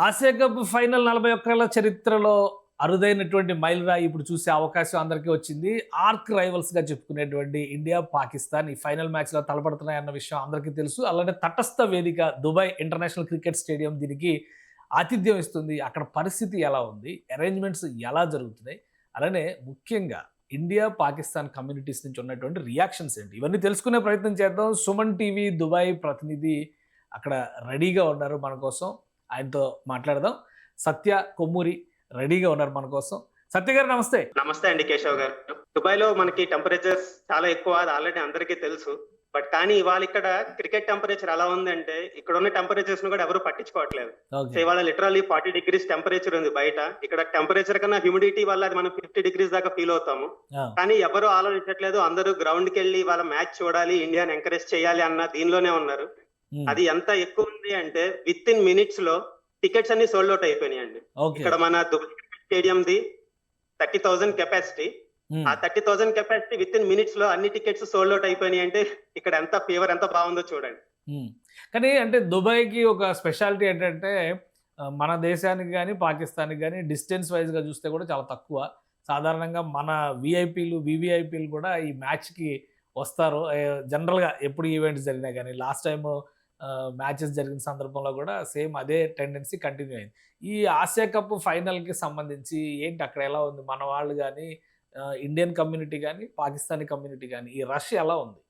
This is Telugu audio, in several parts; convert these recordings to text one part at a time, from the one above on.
ఆసియా కప్ ఫైనల్ 41 చరిత్రలో అరుదైనటువంటి మైలురాయి ఇప్పుడు చూసే అవకాశం అందరికీ వచ్చింది. ఆర్క్ రైవల్స్‌గా చెప్పుకునేటువంటి ఇండియా, పాకిస్తాన్ ఈ ఫైనల్ మ్యాచ్‌లో తలపడుతున్నాయన్న విషయం అందరికీ తెలుసు. అలానే తటస్థ వేదిక దుబాయ్ ఇంటర్నేషనల్ క్రికెట్ స్టేడియం దీనికి ఆతిథ్యం ఇస్తుంది. అక్కడ పరిస్థితి ఎలా ఉంది? అరేంజ్‌మెంట్స్ ఎలా జరుగుతున్నాయి? అలానే ముఖ్యంగా ఇండియా, పాకిస్తాన్ కమ్యూనిటీస్ నుంచి ఉన్నటువంటి రియాక్షన్స్ ఏంటి? ఇవన్నీ తెలుసుకునే ప్రయత్నం చేద్దాం. సుమన్ టీవీ దుబాయ్ ప్రతినిధి అక్కడ రెడీగా ఉన్నారు మన కోసం. ఆయనతో మాట్లాడదాం. సత్య కొమ్మూరి రెడీగా ఉన్నారు మన కోసం. సత్య గారు నమస్తే. నమస్తే అండి కేశవ్ గారు. దుబాయ్‌లో మనకి టెంపరేచర్స్ చాలా ఎక్కువ. అది ఆల్రెడీ అందరికీ తెలుసు. కానీ ఇవాళ ఇక్కడ క్రికెట్ టెంపరేచర్ ఎలా ఉందంటే ఇక్కడ ఉన్న టెంపరేచర్స్ ను కూడా ఎవరు పట్టించుకోవట్లేదు. సో ఇవాళ లిటరల్లీ 40 డిగ్రీస్ టెంపరేచర్ ఉంది బయట. ఇక్కడ టెంపరేచర్ కన్నా హ్యూమిడిటీ వల్ల అది మనం 50 డిగ్రీస్ దాకా ఫీల్ అవుతాము. కానీ ఎవరు ఆలోచించట్లేదు. అందరూ గ్రౌండ్ కి వెళ్ళి వాళ్ళ మ్యాచ్ చూడాలి, ఇండియాని ఎంకరేజ్ చేయాలి అన్న దీనిలోనే ఉన్నారు. అది ఎంత ఎక్కువ ఉంది అంటే విత్ ఇన్ మినిట్స్ లో టికెట్స్ అన్ని సోల్డ్ అవుట్ అయిపోయినాయండి. ఇక్కడ మన దుబాయ్ స్టేడియం ది 30,000 కెపాసిటీ. ఆ 30,000 కెపాసిటీ విత్ ఇన్ మినిట్స్ లో అన్ని టికెట్స్ సోల్డ్ అవుట్ అయిపోయినాయి అంటే ఇక్కడ ఎంత ఫీవర్ ఎంత బాగుందో చూడండి. కానీ అంటే దుబాయ్కి ఒక స్పెషాలిటీ ఏంటంటే మన దేశానికి కానీ పాకిస్తాన్కి కానీ డిస్టెన్స్ వైజ్గా చూస్తే కూడా చాలా తక్కువ. సాధారణంగా మన విఐపీలు వివిఐపీలు కూడా ఈ మ్యాచ్కి వస్తారు. జనరల్గా ఎప్పుడు ఈవెంట్స్ జరిగినా కానీ లాస్ట్ టైం మ్యాచెస్ జరిగిన సందర్భంలో కూడా సేమ్ అదే టెండెన్సీ కంటిన్యూ అయింది. ఈ ఆసియా కప్ ఫైనల్కి సంబంధించి ఏంటి అక్కడ ఎలా ఉంది? మన వాళ్ళు కానీ ఇండియన్ కమ్యూనిటీ కానీ పాకిస్తానీ కమ్యూనిటీ కానీ ఈ రష్ ఎలా ఉంది?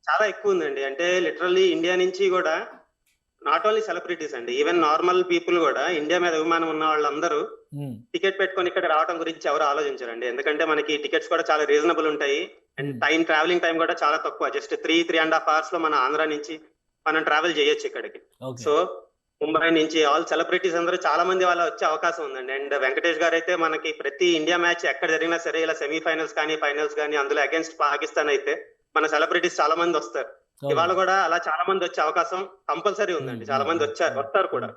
చాలా ఎక్కువ ఉందండి. అంటే లిటరల్లీ ఇండియా నుంచి కూడా నాట్ ఓన్లీ సెలబ్రిటీస్ అండి, ఈవెన్ నార్మల్ పీపుల్ కూడా ఇండియా మీద అభిమానం ఉన్న వాళ్ళందరూ టికెట్ పెట్టుకొని ఇక్కడ రావడం గురించి ఎవరు ఆలోచించారండి. ఎందుకంటే మనకి టికెట్స్ కూడా చాలా రీజనబుల్ ఉంటాయి అండ్ ట్రావెలింగ్ టైం కూడా చాలా తక్కువ. జస్ట్ 3.5 hours లో మన ఆంధ్ర నుంచి మనం ట్రావెల్ చేయొచ్చు ఇక్కడికి. సో ముంబై నుంచి ఆల్ సెలబ్రిటీస్ అందరూ చాలా మంది వాళ్ళ వచ్చే అవకాశం ఉందండి. అండ్ వెంకటేష్ గారు అయితే మనకి ప్రతి ఇండియా మ్యాచ్ ఎక్కడ జరిగినా సరే ఇలా సెమీఫైనల్స్ కానీ ఫైనల్స్ కానీ అందులో అగేన్స్ట్ పాకిస్తాన్ అయితే మన సెలబ్రిటీస్ చాలా మంది వస్తారు. ఇవాళ కూడా అలా చాలా మంది వచ్చే అవకాశం కంపల్సరీ ఉందండి. చాలా మంది వస్తారు కూడా.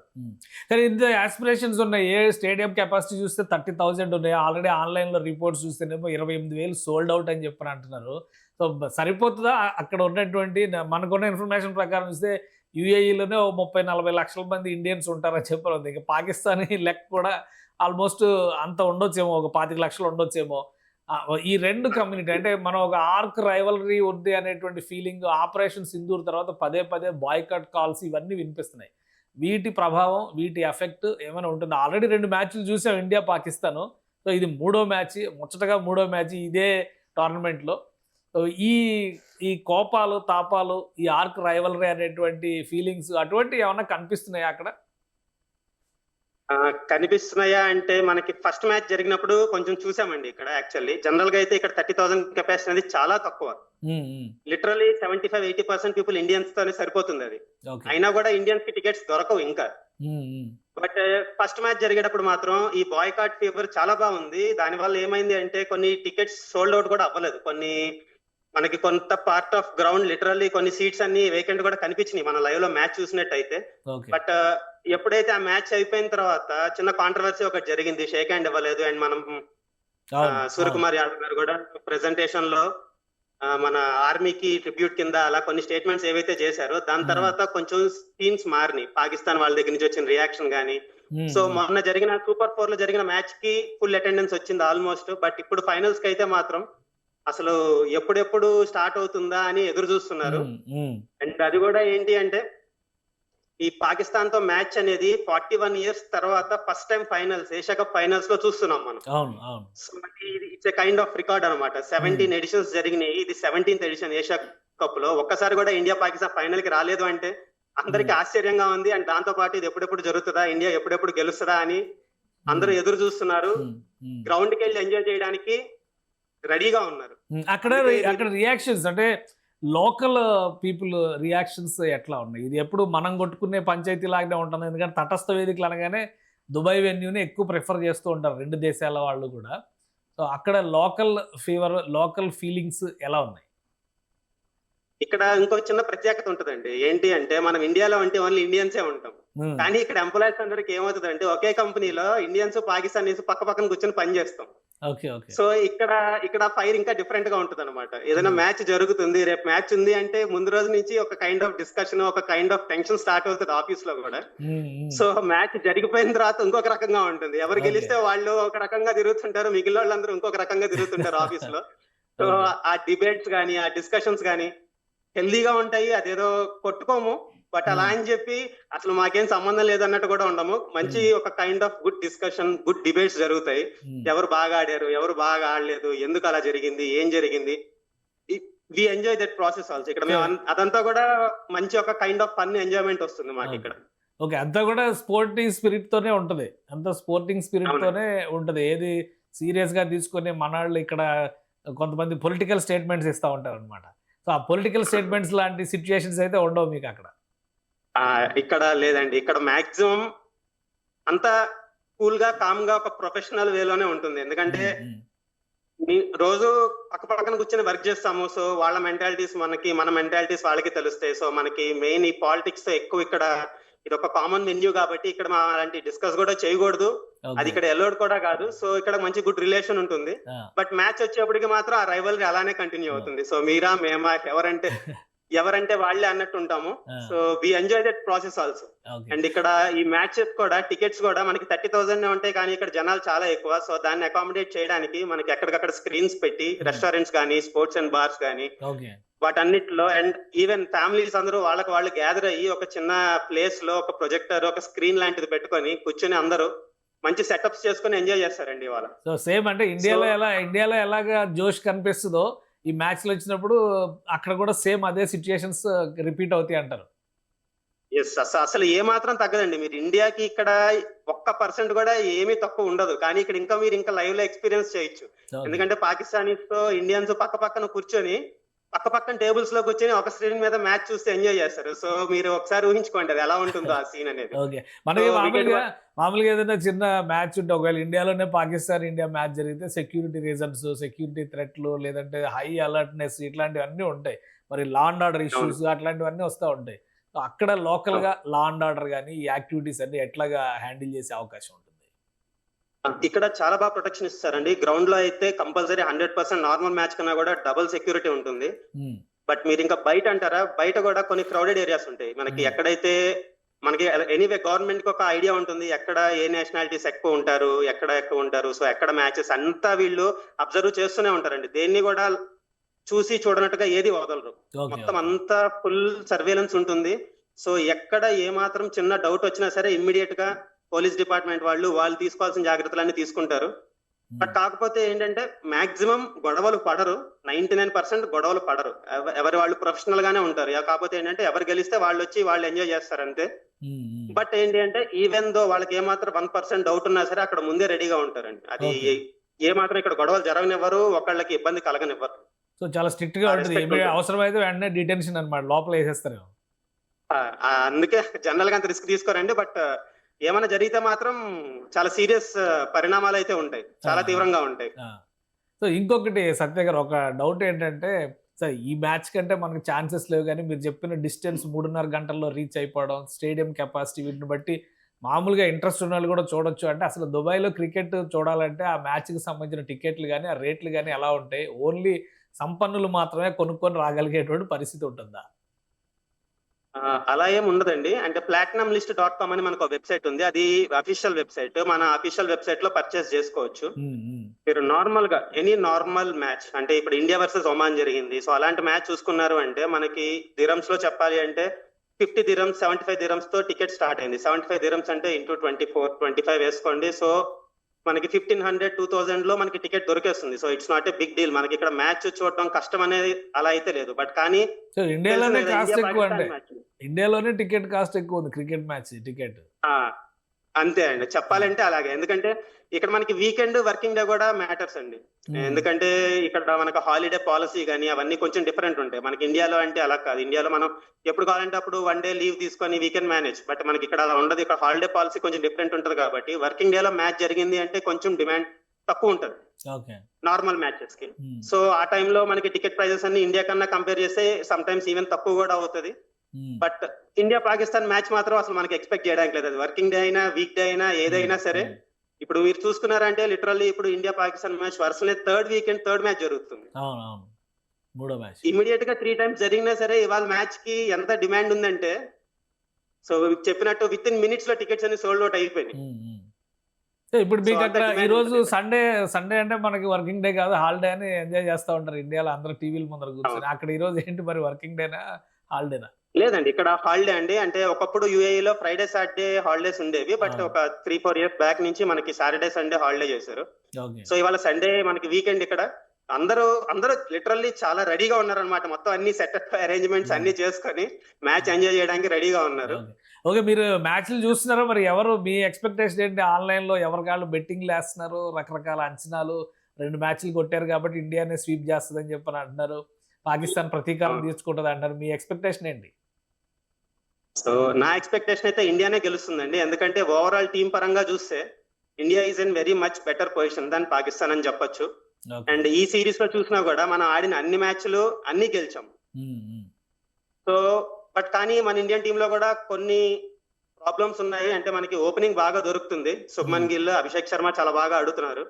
కానీ ఇంత ఆస్పిరేషన్స్ ఉన్నాయి. ఏ స్టేడియం కెపాసిటీ చూస్తే 30,000 ఉన్నాయి. ఆల్రెడీ ఆన్లైన్ లో రిపోర్ట్స్ చూస్తేనేమో 28,000 సోల్డ్ అవుట్ అని చెప్పని అంటున్నారు. సో సరిపోతుందా? అక్కడ ఉన్నటువంటి మనకున్న ఇన్ఫర్మేషన్ ప్రకారం చూస్తే యుఏఈలోనే 30-40 లక్షల మంది ఇండియన్స్ ఉంటారని చెప్పారు. ఇంకా పాకిస్తానీ లెక్క కూడా ఆల్మోస్ట్ అంత ఉండొచ్చేమో, ఒక 25 లక్షలు ఉండొచ్చేమో. ఈ రెండు కమ్యూనిటీ అంటే మనం ఒక ఆర్క్ రైవలరీ ఉంది అనేటువంటి ఫీలింగ్ ఆపరేషన్ సింధూర్ తర్వాత పదే పదే బాయ్కాట్ కాల్స్ ఇవన్నీ వినిపిస్తున్నాయి. వీటి ప్రభావం వీటి ఎఫెక్ట్ ఏమైనా ఉంటుంది? ఆల్రెడీ 2 మ్యాచ్లు చూసాం ఇండియా పాకిస్తాన్. సో ఇది 3వ మ్యాచ్, ముచ్చటగా 3వ మ్యాచ్ ఇదే టోర్నమెంట్లో. సో ఈ కోపాలు తాపాలు ఈ ఆర్క్ రైవలరీ అనేటువంటి ఫీలింగ్స్ అటువంటి ఏమన్నా కనిపిస్తున్నాయా అక్కడ? కనిపిస్తున్నాయా అంటే మనకి ఫస్ట్ మ్యాచ్ జరిగినప్పుడు కొంచెం చూసామండి. ఇక్కడ యాక్చువల్లీ జనరల్ గా అయితే ఇక్కడ 30,000 కెపాసిటీ అనేది చాలా తక్కువ. లిటరలీ 75-80% పీపుల్ ఇండియన్స్ తోనే సరిపోతుంది అది. అయినా కూడా ఇండియన్స్ కి టికెట్స్ దొరకవు ఇంకా. బట్ ఫస్ట్ మ్యాచ్ జరిగేటప్పుడు మాత్రం ఈ బాయ్కాట్ ఫీవర్ చాలా బాగుంది. దాని వల్ల ఏమైంది అంటే కొన్ని టికెట్స్ సోల్డ్ అవుట్ కూడా అవ్వలేదు. మనకి కొంత పార్ట్ ఆఫ్ గ్రౌండ్ లిటరల్లీ కొన్ని సీట్స్ అన్ని వేకెంట్ కూడా కనిపించినాయి మన లైవ్ లో మ్యాచ్ చూసినట్టయితే. బట్ ఎప్పుడైతే ఆ మ్యాచ్ అయిపోయిన తర్వాత చిన్న కాంట్రవర్సీ ఒకటి జరిగింది, షేక్ హ్యాండ్ ఇవ్వలేదు. అండ్ మనం సూర్యకుమార్ యాదవ్ గారు కూడా ప్రెజెంటేషన్ లో మన ఆర్మీకి ట్రిబ్యూట్ కింద అలా కొన్ని స్టేట్మెంట్స్ ఏవైతే చేశారో దాని తర్వాత కొంచెం టీమ్స్ మారినాయి. పాకిస్తాన్ వాళ్ళ దగ్గర నుంచి వచ్చిన రియాక్షన్ గానీ. సో మొన్న జరిగిన సూపర్ 4 లో జరిగిన మ్యాచ్ కి ఫుల్ అటెండెన్స్ వచ్చింది ఆల్మోస్ట్. బట్ ఇప్పుడు ఫైనల్స్ కి అయితే మాత్రం అసలు ఎప్పుడెప్పుడు స్టార్ట్ అవుతుందా అని ఎదురు చూస్తున్నారు. అండ్ అది కూడా ఏంటి అంటే ఈ పాకిస్తాన్ తో మ్యాచ్ అనేది 41 years తర్వాత first time finals, Asia cup finals లో చూస్తున్నాం మనం. It's a kind of record అనమాట. 17 ఎడిషన్స్ జరిగినాయి. ఇది 17th ఎడిషన్ ఏషియా కప్ లో. ఒక్కసారి కూడా ఇండియా పాకిస్తాన్ ఫైనల్ కి రాలేదు అంటే అందరికి ఆశ్చర్యంగా ఉంది. అండ్ దాంతో పాటు ఇది ఎప్పుడెప్పుడు జరుగుతుందా, ఇండియా ఎప్పుడెప్పుడు గెలుస్తుందా అని అందరూ ఎదురు చూస్తున్నారు. గ్రౌండ్ కి వెళ్ళి ఎంజాయ్ చేయడానికి రెడీగా ఉన్నారు. అక్కడ రియాక్షన్స్ అంటే లోకల్ పీపుల్ రియాక్షన్స్ ఎట్లా ఉన్నాయి? ఇది ఎప్పుడు మనం కొట్టుకునే పంచాయతీ లాగానే ఉంటుంది. ఎందుకంటే తటస్థ వేదికలు అనగానే దుబాయ్ వెన్యూని ఎక్కువ ప్రిఫర్ చేస్తూ ఉంటారు 2 దేశాల వాళ్ళు కూడా. సో అక్కడ లోకల్ ఫీవర్, లోకల్ ఫీలింగ్స్ ఎలా ఉన్నాయి? ఇక్కడ ఇంకొక చిన్న ప్రత్యేకత ఉంటదండి. ఏంటి అంటే మనం ఇండియాలో అంటే ఓన్లీ ఇండియన్సే ఉంటాం. కానీ ఇక్కడ ఎంప్లాయీస్ అందరికి ఏమవుతుంది అంటే ఒకే కంపెనీలో ఇండియన్స్ పాకిస్తానీస్ పక్క పక్కన కూర్చొని పని చేస్తాం. ఓకే. ఓకే. సో ఇక్కడ ఫైర్ ఇంకా డిఫరెంట్ గా ఉంటది అనమాట. ఏదైనా మ్యాచ్ జరుగుతుంది, రేపు మ్యాచ్ ఉంది అంటే ముందు రోజు నుంచి ఒక కైండ్ ఆఫ్ డిస్కషన్, ఒక కైండ్ ఆఫ్ టెన్షన్ స్టార్ట్ అవుతుంది ఆఫీస్ లో కూడా. సో మ్యాచ్ జరిగిపోయిన తర్వాత ఇంకొక రకంగా ఉంటుంది. ఎవరు ఓకే. గెలిస్తే వాళ్ళు ఒక రకంగా తిరుగుతుంటారు, మిగిలిన వాళ్ళందరూ ఇంకొక రకంగా తిరుగుతుంటారు ఆఫీస్ లో. So okay. ఆ డిబేట్స్ గానీ, ఆ డిస్కషన్స్ గానీ హెల్దీగా ఉంటాయి. అదేదో కొట్టుకోము. బట్ అలా అని చెప్పి అసలు మాకేం సంబంధం లేదన్నట్టు కూడా ఉండము. మంచి ఒక kind of good discussion, good debates జరుగుతాయి. ఎవరు బాగా ఆడారు, ఎవరు బాగా ఆడలేదు, ఎందుకు అలా జరిగింది, ఏం జరిగింది. We enjoy that process also. ఇక్కడ మేము అదంతా కూడా మంచి ఒక కైండ్ ఆఫ్ ఫన్ ఎంజాయ్మెంట్ వస్తుంది మాకు ఇక్కడ. ఓకే. అంతా కూడా స్పోర్టింగ్ స్పిరిట్ తోనే ఉంటది. అంతా స్పోర్టింగ్ స్పిరిట్ తోనే ఉంటది. ఏది సీరియస్ గా తీసుకొని మనాళ్ళు ఇక్కడ కొంతమంది పొలిటికల్ స్టేట్మెంట్స్ ఇస్తా ఉంటారు అనమాట. సో ఆ పొలిటికల్ స్టేట్మెంట్స్ లాంటి సిచ్యుయేషన్స్ అయితే ఉండవు మీకు అక్కడ. ఇక్కడ లేదండి. ఇక్కడ మాక్సిమం అంతా కూల్ గా, కామ్ గా, ఒక ప్రొఫెషనల్ వేలోనే ఉంటుంది. ఎందుకంటే రోజు పక్క పక్కన కూర్చొని వర్క్ చేస్తాము. సో వాళ్ళ మెంటాలిటీస్ మనకి, మన మెంటాలిటీస్ వాళ్ళకి తెలుస్తాయి. సో మనకి మెయిన్ ఈ పాలిటిక్స్ ఎక్కువ ఇక్కడ ఇది ఒక కామన్ వెన్యూ కాబట్టి ఇక్కడ అలాంటి డిస్కస్ కూడా చేయకూడదు. అది ఇక్కడ ఎలోడ్ కూడా కాదు. సో ఇక్కడ మంచి గుడ్ రిలేషన్ ఉంటుంది. బట్ మ్యాచ్ వచ్చేప్పటికి మాత్రం ఆ రైవల్రీ అలానే కంటిన్యూ అవుతుంది. సో మీరా మేమా ఎవరంటే వాళ్ళే అన్నట్టు ఉంటాము. So we enjoy that process also. And ఇక్కడ ఈ మ్యాచ్ కూడా టికెట్స్ కూడా మనకి 30,000 ఉంటాయి, కానీ ఇక్కడ జనాలు చాలా ఎక్కువ. సో దాన్ని అకామిడేట్ చేయడానికి మనకి ఎక్కడికక్కడ స్క్రీన్స్ పెట్టి రెస్టారెంట్స్ కానీ, స్పోర్ట్స్ అండ్ బార్స్ కానీ వాటన్నిటిలో, అండ్ ఈవెన్ ఫ్యామిలీస్ అందరూ వాళ్ళకి వాళ్ళు గ్యాదర్ అయ్యి ఒక చిన్న ప్లేస్ లో ఒక ప్రొజెక్టర్, ఒక స్క్రీన్ లాంటిది పెట్టుకొని కూర్చొని అందరూ మంచి సెటప్స్ చేసుకొని ఎంజాయ్ చేస్తారండి ఇవాళ. సో సేమ్ అంటే ఇండియాలో ఎలాగా జోష్ కనిపిస్తుందో ఈ మ్యాచ్ లో వచ్చినప్పుడు అక్కడ కూడా సేమ్ అదే సిచ్యుయేషన్స్ రిపీట్ అవుతాయి అంటారు. ఎస్, అసలు ఏ మాత్రం తగ్గదండి. మీరు ఇండియాకి ఇక్కడ 1% కూడా ఏమీ తక్కువ ఉండదు. కానీ ఇక్కడ మీరు ఇంకా లైవ్ లో ఎక్స్పీరియన్స్ చేయొచ్చు. ఎందుకంటే పాకిస్తానీస్ తో ఇండియన్స్ పక్క పక్కన కూర్చొని పక్క పక్కన టేబుల్స్ లో కూర్చొని ఒక స్క్రీన్ మీద మ్యాచ్ చూస్తే ఎంజాయ్ చేస్తారు. సో మీరు ఒకసారి ఊహించుకోండి అది ఎలా ఉంటుందో ఆ సీన్ అనేది. ఓకే. మనకి మామూలుగా ఏదైనా చిన్న మ్యాచ్ ఉంటే, ఒకవేళ ఇండియాలోనే పాకిస్తాన్ ఇండియా మ్యాచ్ జరిగితే సెక్యూరిటీ రీజన్స్, సెక్యూరిటీ థ్రెట్లు, లేదంటే హై అలర్ట్నెస్ ఇట్లాంటివన్నీ ఉంటాయి. మరి లా అండ్ ఆర్డర్ ఇష్యూస్ అట్లాంటివన్నీ వస్తూ ఉంటాయి. అక్కడ లోకల్ గా లా అండ్ ఆర్డర్ కానీ ఈ యాక్టివిటీస్ అన్ని ఎట్లాగా హ్యాండిల్ చేసే అవకాశం ఉంటుంది? ఇక్కడ చాలా బాగా ప్రొటెక్షన్ ఇస్తారండి. గ్రౌండ్ లో అయితే కంపల్సరీ 100% నార్మల్ మ్యాచ్ కన్నా కూడా డబుల్ సెక్యూరిటీ ఉంటుంది. బట్ మీరు ఇంకా బయట అంటారా, బయట కూడా కొన్ని క్రౌడెడ్ ఏరియాస్ ఉంటాయి మనకి. ఎక్కడైతే మనకి ఎనీవే గవర్నమెంట్ కి ఒక ఐడియా ఉంటుంది ఎక్కడ ఏ నేషనాలిటీస్ ఎక్కువ ఉంటారు, ఎక్కడ ఎక్కువ ఉంటారు. సో ఎక్కడ మ్యాచెస్ అంతా వీళ్ళు అబ్జర్వ్ చేస్తూనే ఉంటారండి. దేన్ని కూడా చూసి చూడనట్టుగా ఏది వదలరు. మొత్తం అంతా ఫుల్ సర్వేలెన్స్ ఉంటుంది. సో ఎక్కడ ఏ మాత్రం చిన్న డౌట్ వచ్చినా సరే ఇమ్మీడియట్ గా పోలీస్ డిపార్ట్మెంట్ వాళ్ళు తీసుకోవాల్సిన జాగ్రత్తలన్నీ తీసుకుంటారు. బట్ కాకపోతే ఏంటంటే మాక్సిమం గొడవలు పడరు. 99% గొడవలు పడరు. ఎవరి వాళ్ళు ప్రొఫెషనల్ గానే ఉంటారు. కాకపోతే ఏంటంటే ఎవరు గెలిస్తే వాళ్ళు ఎంజాయ్ చేస్తారు అంతే. బట్ ఏంటి అంటే ఈవెన్ దో వాళ్ళకి ఏమాత్రం 1% డౌట్ ఉన్నా సరే అక్కడ ముందే రెడీగా ఉంటారండి. అది ఏ మాత్రం ఇక్కడ గొడవలు జరగనివ్వరు, ఒకళ్ళకి ఇబ్బంది కలగనివ్వరు. సో చాలా స్ట్రిక్ట్ గా ఉంటుంది. అవసరమైతే వెంటనే డిటెన్షన్ అన్నమాట, లోపల వేసేస్తారు. అందుకే జనరల్ గా అంత రిస్క్ తీసుకోరండి. బట్ ఏమైనా జరిగితే మాత్రం చాలా సీరియస్ పరిణామాలు అయితే ఉంటాయి, చాలా తీవ్రంగా ఉంటాయి. సో ఇంకొకటి సత్య గారు, ఒక డౌట్ ఏంటంటే, సార్ ఈ మ్యాచ్ కంటే మనకు ఛాన్సెస్ లేవు, కానీ మీరు చెప్పిన డిస్టెన్స్ 3.5 గంటల్లో రీచ్ అయిపోవడం, స్టేడియం కెపాసిటీ, వీటిని బట్టి మామూలుగా ఇంట్రెస్ట్ ఉన్న వాళ్ళు కూడా చూడొచ్చు. అంటే అసలు దుబాయ్లో క్రికెట్ చూడాలంటే ఆ మ్యాచ్కి సంబంధించిన టికెట్లు కానీ ఆ రేట్లు కానీ ఎలా ఉంటాయి? ఓన్లీ సంపన్నులు మాత్రమే కొనుక్కొని రాగలిగేటువంటి పరిస్థితి ఉంటుందా? అలా ఏం ఉండదండి. అంటే platinumlist.com అని మనకు వెబ్సైట్ ఉంది. అది అఫీషియల్ వెబ్సైట్. మన అఫీషియల్ వెబ్సైట్ లో పర్చేస్ చేసుకోవచ్చు. మీరు నార్మల్ గా ఎనీ నార్మల్ మ్యాచ్, అంటే ఇప్పుడు ఇండియా వర్సెస్ ఒమాన్ జరిగింది, సో అలాంటి మ్యాచ్ చూసుకున్నారు అంటే మనకి దిరమ్స్ లో చెప్పాలి అంటే 50 dirhams 75 dirhams తో టికెట్ స్టార్ట్ అయింది. 75 dirhams అంటే ఇంటూ 24-25 వేసుకోండి. సో మనకి 1500-2000 లో మనకి టికెట్ దొరికేస్తుంది. So it's not a big deal. మనకి ఇక్కడ మ్యాచ్ చూడడం కష్టం అనేది అలా అయితే లేదు. బట్ కానీ ఇండియాలోనే టికెట్ కాస్ట్ ఎక్కువ ఉంది క్రికెట్ మ్యాచ్ టికెట్. అంతే అండి, చెప్పాలంటే అలాగే. ఎందుకంటే ఇక్కడ మనకి వీకెండ్ వర్కింగ్ డే కూడా మ్యాటర్స్ అండి. ఎందుకంటే ఇక్కడ మనకు హాలిడే పాలసీ కానీ అవన్నీ కొంచెం డిఫరెంట్ ఉంటాయి. మనకి ఇండియాలో అంటే అలా కాదు. ఇండియాలో మనం ఎప్పుడు కావాలంటే అప్పుడు 1 day లీవ్ తీసుకొని వీకెండ్ మేనేజ్. బట్ మనకి ఇక్కడ అలా ఉండదు. ఇక్కడ హాలిడే పాలసీ కొంచెం డిఫరెంట్ ఉంటుంది కాబట్టి వర్కింగ్ డే లో మ్యాచ్ జరిగింది అంటే కొంచెం డిమాండ్ తక్కువ ఉంటుంది నార్మల్ మ్యాచెస్ కి. సో ఆ టైంలో మనకి టికెట్ ప్రైజెస్ అన్ని ఇండియా కన్నా కంపేర్ చేస్తే సమ్ టైమ్స్ ఈవెన్ తక్కువ కూడా అవుతుంది. బట్ ఇండియా పాకిస్తాన్ మ్యాచ్ మాత్రం అసలు మనకి ఎక్స్పెక్ట్ చేయడానికి లేదు. అది వర్కింగ్ డే అయినా వీక్ డే అయినా ఏదైనా సరే ఇప్పుడు మీరు చూసుకున్నారంటే లిటరల్లీ ఇప్పుడు ఇండియా పాకిస్తాన్ మ్యాచ్ వరుసనే థర్డ్ మ్యాచ్ జరుగుతుంది. అవునవును. మూడో మ్యాచ్. ఇమీడియట్ గా 3 టైమ్స్ జరిగినా సరే ఇవాళ మ్యాచ్ కి ఎంత డిమాండ్ ఉందంటే, సో చెప్పినట్టు విత్ ఇన్ మినిట్స్ లో టికెట్స్ అన్ని సోల్డ్ అవుట్ అయిపోయినాయి. ఇప్పుడు మీకు So, అక్కడ అంత demand ఈరోజు ఉంటుంది. సండే అంటే మనకి వర్కింగ్ డే కాదు, హాలిడే అని ఎంజాయ్ చేస్తూ ఉంటారు ఇండియాలో అందరూ టీవీల ముందర కూర్చొని. అవును. అక్కడ ఈరోజు ఏంటి మరి, వర్కింగ్ డేనా హాలిడేనా? లేదండి, ఇక్కడ హాలిడే అండి. అంటే ఒకప్పుడు యూఏఈలో ఫ్రైడే సాటర్డే హాలిడేస్ ఉండేవి, బట్ అవును. ఒక 3-4 ఇయర్స్ బ్యాక్ నుంచి మనకి సాటర్డే సండే హాలిడే చేశారు. ఓకే. సో ఇవాళ సండే మనకి వీకెండ్. ఇక్కడ అందరూ లిటరల్లీ చాలా రెడీగా ఉన్నారనమాట. మొత్తం అన్ని సెటప్ అరేంజ్మెంట్స్ అన్ని చేసుకొని మ్యాచ్ ఎంజాయ్ చేయడానికి రెడీగా ఉన్నారు. ఓకే. ఓకే. మీరు మ్యాచ్లు చూస్తున్నారా మరి? ఎవరు మీ ఎక్స్పెక్టేషన్ ఏంటి? ఆన్లైన్లో ఎవరికాళ్ళు బెట్టింగ్లు వేస్తున్నారు, రకరకాల అంచనాలు. 2 మ్యాచ్లు కొట్టారు కాబట్టి ఇండియానే స్వీప్ చేస్తుందని చెప్పని అంటున్నారు. పాకిస్తాన్ ప్రతీకారం అవును. తీర్చుకుంటుంది అంటారు. మీ ఎక్స్పెక్టేషన్ ఏంటి? సో నా ఎక్స్పెక్టేషన్ అయితే ఇండియానే గెలుస్తుందండి. ఎందుకంటే ఓవరాల్ టీం పరంగా చూస్తే India is in very much better position than Pakistan అని చెప్పొచ్చు. ఓకే. అండ్ ఈ సిరీస్ లో చూసినా కూడా మనం ఆడిన అన్ని మ్యాచ్లు అన్ని గెలిచాం. సో బట్ కానీ మన ఇండియన్ టీమ్ లో కూడా కొన్ని ప్రాబ్లమ్స్ ఉన్నాయి. అంటే మనకి ఓపెనింగ్ బాగా దొరుకుతుంది. శుభ్మన్ గిల్, అభిషేక్ శర్మ చాలా బాగా ఆడుతున్నారు.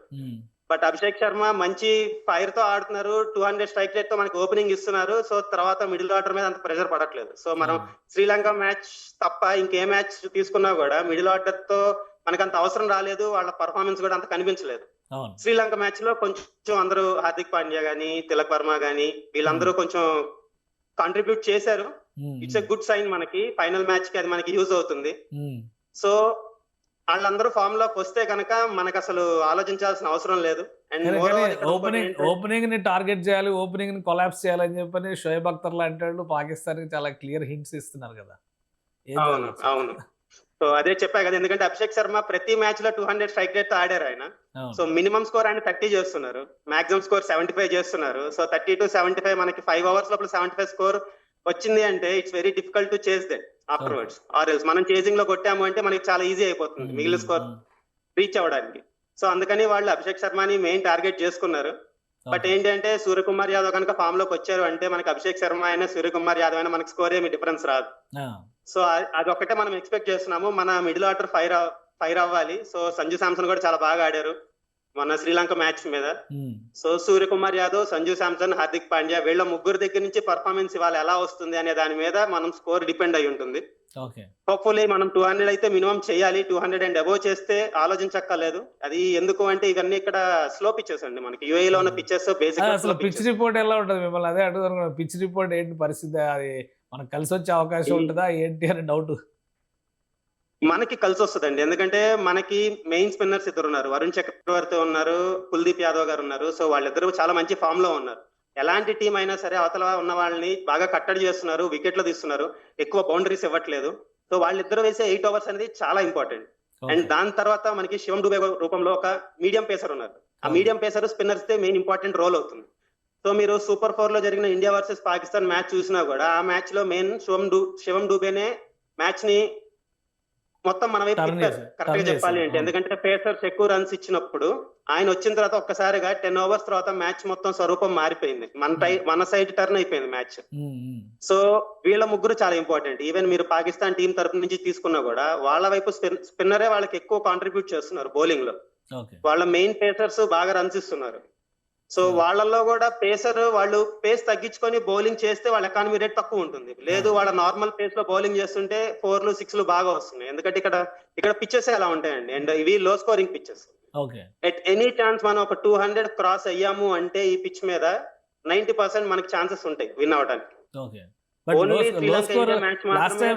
బట్ అభిషేక్ శర్మ మంచి ఫైర్ తో ఆడుతున్నారు. 200 స్ట్రైక్ రేట్ తో మనకి ఓపెనింగ్ ఇస్తున్నారు. సో తర్వాత మిడిల్ ఆర్డర్ మీద అంత ప్రెషర్ పడట్లేదు. సో మనం శ్రీలంక మ్యాచ్ తప్ప ఇంకే మ్యాచ్ తీసుకున్నా కూడా మిడిల్ ఆర్డర్ తో మనకు అంత అవసరం రాలేదు. వాళ్ళ పర్ఫార్మెన్స్ కూడా అంత కనిపించలేదు. శ్రీలంక మ్యాచ్ లో కొంచెం అందరూ హార్దిక్ పాండ్యా గానీ, తిలక్ వర్మ గానీ వీళ్ళందరూ కొంచెం కాంట్రిబ్యూట్ చేశారు. It's a good sign. మనకి ఫైనల్ మ్యాచ్ కి అది మనకి యూజ్ అవుతుంది. సో వాళ్ళందరూ ఫామ్ లోకి వస్తే కనుక మనకు అసలు ఆలోచించాల్సిన అవసరం లేదు. అండ్ ఓపెనింగ్ ని టార్గెట్ చేయాలి, ఓపెనింగ్ ని కొలాప్స్ చేయాలని చెప్పని షోయబ్ అఖ్తర్ లాంటి వాళ్ళు పాకిస్తాన్ కి చాలా క్లియర్ హింట్స్ ఇస్తున్నారు కదా. అవును. సో అదే చెప్పా కదా, ఎందుకంటే అభిషేక్ శర్మ ప్రతి మ్యాచ్ లో 200 స్ట్రైక్ రేట్ తో ఆడారు ఆయన. సో మినిమం స్కోర్ ఆయన 30 చేస్తున్నారు, మాక్సిమం స్కోర్ 75 చేస్తున్నారు. సో 30 to 75 మనకి 5 అవర్స్ లోపల 75 స్కోర్ వచ్చింది అంటే ఇట్స్ వెరీ డిఫికల్ట్ టు చేస్ దట్ ఆఫ్టర్వర్డ్స్. ఆర్ ఎల్స్ మనం చేసింగ్ లో కొట్టాము అంటే మనకి చాలా ఈజీ అయిపోతుంది మిగిలిన స్కోర్ రీచ్ అవ్వడానికి. సో అందుకని వాళ్ళు అభిషేక్ శర్మని మెయిన్ టార్గెట్ చేసుకున్నారు. బట్ ఏంటంటే సూర్యకుమార్ యాదవ్ కనుక ఫామ్ లోకి వచ్చారు అంటే మనకి అభిషేక్ శర్మ అయినా సూర్యకుమార్ యాదవ్ అయినా మనకి స్కోర్ ఏమి డిఫరెన్స్ రాదు. సో అదొకటే మనం ఎక్స్పెక్ట్ చేస్తున్నాము. మన మిడిల్ ఆర్డర్ ఫైర్ అవ్వాలి. సో సంజు శాంసన్ కూడా చాలా బాగా ఆడారు మన శ్రీలంక మ్యాచ్ మీద. సో సూర్యకుమార్ యాదవ్, సంజు శాంసన్, హార్దిక్ పాండ్యా వీళ్ళ ముగ్గురు దగ్గర నుంచి పర్ఫార్మెన్స్ ఇవాళ ఎలా వస్తుంది అనే దాని మీద మనం స్కోర్ డిపెండ్ అయి ఉంటుంది. హోప్ఫుల్లీ మనం 200 అయితే మినిమం చేయాలి. 200 అండ్ అబోవ్ చేస్తే ఆలోచించక్కర్లేదు. అది ఎందుకు అంటే ఇవన్నీ ఇక్కడ స్లో పిచ్చెస్ అండి. మనకి యూఏఈ లో ఉన్న పిచ్చెస్ బేసిక్. పిచ్ రిపోర్ట్ ఎలా ఉంటుంది? మిమ్మల్ని అదే అడుగుతారు. పిచ్ రిపోర్ట్ ఏంటి పరిస్థితి? అది మనకు కలిసి వచ్చే అవకాశం ఉంటుందా ఏంటి అని డౌట్. మనకి కలిసి వస్తుందండి. ఎందుకంటే మనకి మెయిన్ స్పిన్నర్స్ ఇద్దరు ఉన్నారు. వరుణ్ చక్రవర్తి ఉన్నారు, కుల్దీప్ యాదవ్ గారు ఉన్నారు. సో వాళ్ళిద్దరు చాలా మంచి ఫామ్ లో ఉన్నారు. ఎలాంటి టీం అయినా సరే అవతల ఉన్న వాళ్ళని బాగా కట్టడి చేస్తున్నారు, వికెట్లు తీస్తున్నారు, ఎక్కువ బౌండరీస్ ఇవ్వట్లేదు. సో వాళ్ళిద్దరు వేసే 8 ఓవర్స్ అనేది చాలా ఇంపార్టెంట్. అండ్ దాని తర్వాత మనకి శివం దుబే రూపంలో ఒక మీడియం పేసర్ ఉన్నారు. ఆ మీడియం పేసర్ స్పిన్నర్స్ తే మెయిన్ ఇంపార్టెంట్ రోల్ అవుతుంది. సో మీరు సూపర్ 4 లో జరిగిన ఇండియా వర్సెస్ పాకిస్తాన్ మ్యాచ్ చూసినా కూడా ఆ మ్యాచ్ లో మెయిన్ శివం దుబేనే మ్యాచ్ ని మొత్తం మన వైపు కరెక్ట్ గా చెప్పాలి అంటే. ఎందుకంటే పేసర్స్ ఎక్కువ రన్స్ ఇచ్చినప్పుడు ఆయన వచ్చిన తర్వాత ఒక్కసారిగా 10 ఓవర్స్ తర్వాత మ్యాచ్ మొత్తం స్వరూపం మారిపోయింది. మన సైడ్ టర్న్ అయిపోయింది మ్యాచ్. సో వీళ్ళ ముగ్గురు చాలా ఇంపార్టెంట్. ఈవెన్ మీరు పాకిస్తాన్ టీం తరపు నుంచి తీసుకున్నా కూడా వాళ్ళ వైపు స్పిన్నరే వాళ్ళకి ఎక్కువ కాంట్రిబ్యూట్ చేస్తున్నారు బౌలింగ్ లో. వాళ్ళ మెయిన్ పేసర్స్ బాగా రన్స్ ఇస్తున్నారు. సో వాళ్ళల్లో కూడా పేసర్ వాళ్ళు పేస్ తగ్గించుకొని బౌలింగ్ చేస్తే వాళ్ళ ఎకానమీ రేట్ తక్కువ ఉంటుంది. లేదు వాళ్ళ నార్మల్ పేస్ లో బౌలింగ్ చేస్తుంటే 4లు 6లు బాగా వస్తున్నాయి. ఎందుకంటే ఇక్కడ పిచ్చెస్ ఎలా ఉంటాయండి. అండ్ ఇవి లో scoring pitches. At any chance మనం ఒక 200 క్రాస్ అయ్యాము అంటే ఈ పిచ్ మీద 90% మనకి ఛాన్సెస్ ఉంటాయి విన్ అవడానికి.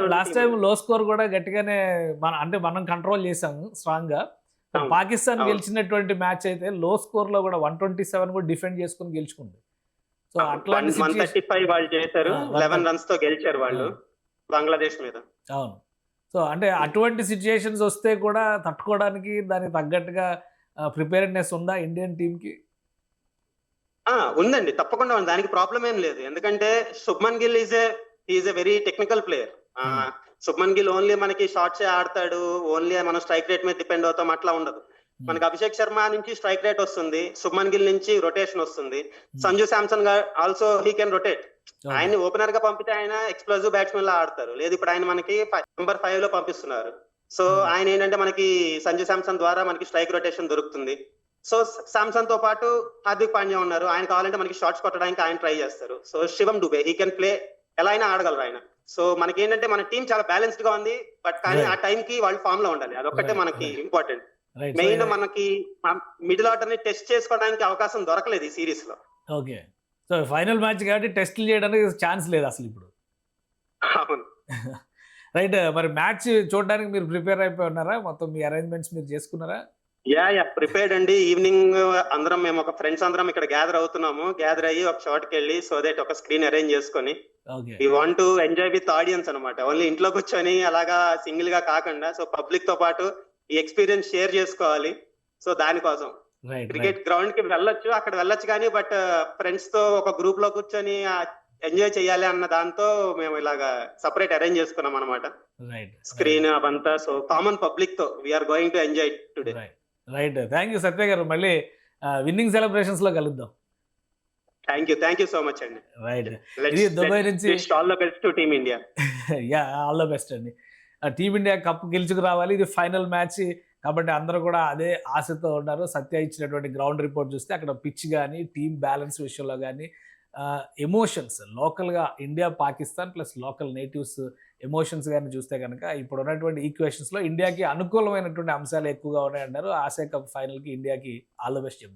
లాస్ట్ టైం లో స్కోర్ కూడా గట్టిగానే మనం కంట్రోల్ చేసాం స్ట్రాంగ్ గా. పాకిస్తాన్ గెలిచినటువంటి మ్యాచ్ అయితే లో స్కోర్ లో కూడా 127 కూడా డిఫెండ్ చేసుకుని గెలుచుకుంది. సో అట్లాంటి 135 వాళ్ళు చేశారు, 11 రన్స్ తో గెలిచారు వాళ్ళు బంగ్లాదేశ్ మీద. అవును. సో అంటే అటువంటి సిచ్యుయేషన్స్ వస్తే కూడా తట్టుకోవడానికి దానికి తగ్గట్టుగా ప్రిపేర్నెస్ ఉందా ఇండియన్ టీమ్ కి? ఉందండి, తప్పకుండా ఉంది. దానికి ప్రాబ్లం ఏం లేదు. ఎందుకంటే Shubman Gill is a very technical player. Shubman Gill only మనకి షార్ట్స్ ఆడతాడు, ఓన్లీ మనం స్ట్రైక్ రేట్ మీద డిపెండ్ అవుతాం అట్లా ఉండదు. మనకి అభిషేక్ శర్మ నుంచి స్ట్రైక్ రేట్ వస్తుంది, శుభ్మన్ గిల్ నుంచి రొటేషన్ వస్తుంది. Sanju Samson also he can rotate. ఆయన్ని ఓపెనర్ గా పంపితే ఆయన ఎక్స్ప్లోజివ్ బ్యాట్స్మెన్ లా ఆడతారు. లేదు ఇప్పుడు ఆయన మనకి నెంబర్ 5 లో పంపిస్తున్నారు. సో ఆయన ఏంటంటే మనకి సంజు శాంసన్ ద్వారా మనకి స్ట్రైక్ రొటేషన్ దొరుకుతుంది. సో శాంసన్ తో పాటు హార్దిక్ పాండ్యా ఉన్నారు. ఆయన కావాలంటే మనకి షాట్స్ కొట్టడానికి ఆయన ట్రై చేస్తారు. So Shivam Dube he can play, ఎలా అయినా ఆడగలరు ఆయన. సో మనకి ఏంటంటే మన టీం చాలా బ్యాలెన్స్డ్ గా ఉంది. బట్ కానీ ఆ టైం కి వాళ్ళు ఫామ్ లో ఉండాలి. అదొక్కటే మనకి ఇంపార్టెంట్. మెయిన్ మనకి మిడిల్ ఆర్డర్ ని టెస్ట్ చేసుకోవడానికి అవకాశం దొరకలేదు ఈ సిరీస్ లో. ఓకే. సో ఫైనల్ మ్యాచ్ కాబట్టి టెస్ట్లు చేయడానికి ఛాన్స్ లేదు అసలు ఇప్పుడు. అవును. రైట్. మరి మ్యాచ్ చూడడానికి మీరు ప్రిపేర్ అయిపోయి ఉన్నారా? మొత్తం మీ అరేంజ్మెంట్స్ మీరు చేసుకున్నారా? యా ప్రిపేర్డ్ అండి. ఈవినింగ్ అందరం మేము ఒక ఫ్రెండ్స్ అందరం ఇక్కడ గ్యాదర్ అవుతున్నాము. గ్యాదర్ అయ్యి ఒక షాట్ కి వెళ్ళి సో దట్ ఒక స్క్రీన్ అరేంజ్ చేసుకొని we want to enjoy with audience అనమాట. ఓన్లీ ఇంట్లో కూర్చొని అలాగా సింగిల్ గా కాకుండా సో పబ్లిక్ తో పాటు ఈ ఎక్స్పీరియన్స్ షేర్ చేసుకోవాలి. సో దానికోసం క్రికెట్ గ్రౌండ్ కి వెళ్ళొచ్చు, అక్కడ వెళ్ళొచ్చు కానీ బట్ ఫ్రెండ్స్ తో ఒక గ్రూప్ లో కూర్చొని ఎంజాయ్ చేయాలి అన్న దాంతో మేము ఇలాగా సపరేట్ అరేంజ్ చేసుకున్నాం అనమాట. స్క్రీన్ అవంతా. సో కామన్ పబ్లిక్ తో we're going to enjoy today. Right. Thank you Satya garu. మళ్ళీ విన్నింగ్ సెలబ్రేషన్స్ లో కలుద్దాం. థ్యాంక్ యూ సో మచ్ అండి. రైట్. ఇది దుబాయ్ నుంచి all the best to team India. Yeah all the best అండి. టీమిండియా కప్ గెలుచుకు రావాలి. ఇది ఫైనల్ మ్యాచ్ కాబట్టి అందరూ కూడా అదే ఆశతో ఉన్నారు. సత్య ఇచ్చినటువంటి గ్రౌండ్ రిపోర్ట్ చూస్తే అక్కడ పిచ్ కానీ టీమ్ బ్యాలెన్స్ విషయంలో కానీ ఎమోషన్స్ లోకల్గా India Pakistan plus local natives emotions కానీ చూస్తే కనుక ఇప్పుడు ఉన్నటువంటి ఈక్వేషన్స్లో ఇండియాకి అనుకూలమైనటువంటి అంశాలు ఎక్కువగా ఉన్నాయంటారు. ఆసియా కప్ ఫైనల్కి ఇండియాకి ఆల్ ద బెస్ట్ చెప్దాం.